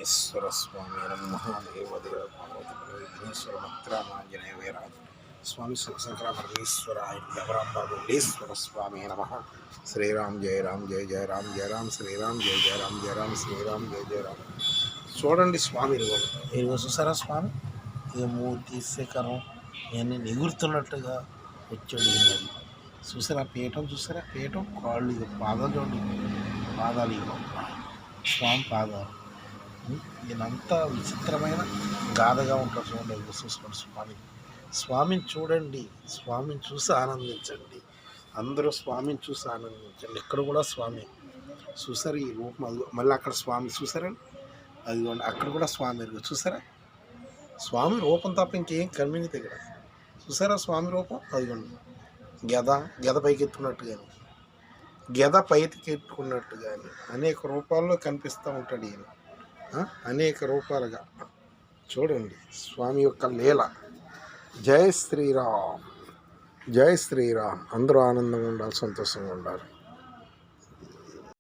విఘ్నేశ్వర స్వామి నమః. దేవదేవ విఘ్నేశ్వర భక్తరామాంజనేయ వీర స్వామి శివశంకర పరమేశ్వరాయ దేవరాంబేశ్వర స్వామి నమః. శ్రీరామ్ జయ రామ్ జయ జయ రామ్ జయ రామ్ శ్రీరామ్ జయ జయ రామ్ జయ రామ్ శ్రీరామ్ జయ జయ రామ్. చూడండి స్వామి ఇదిగో చూసారా స్వామి, ఇక మూర్తి శిఖరం ఇవన్నీ ఎగురుతున్నట్టుగా వచ్చాడు. ఈయనది చూసారా, పీఠం చూసారా, పీఠం కాళ్ళు ఇక పాదాలు చూడండి, పాదాలు ఇగో స్వామి పాదాలు. ఈయనంతా విచిత్రమైన గాథగా ఉంటారు. చూడండి చూసుకోండి స్వామిని చూడండి, స్వామిని చూసి ఆనందించండి. అందరూ స్వామిని చూసి ఆనందించండి. ఎక్కడ కూడా స్వామి చూసారు, ఈ రూపం అది మళ్ళీ అక్కడ స్వామి చూసారండి, అదిగోండి అక్కడ కూడా స్వామి ఎరుగు చూసారా. స్వామి రూపం తప్ప ఇంకేం కనిపించదు ఇక్కడ. చూసారా స్వామి రూపం, అదిగోండి గెద పైకెత్తుకున్నట్టు కానీ, గెద పైకెత్తుకున్నట్టు కానీ అనేక రూపాల్లో కనిపిస్తూ ఉంటాడు ఈయన, అనేక రూపాలుగా. చూడండి స్వామి యొక్క లీల. జై శ్రీరామ్, జై శ్రీరామ్. అందరూ ఆనందంగా ఉండాలి, సంతోషంగా ఉండాలి.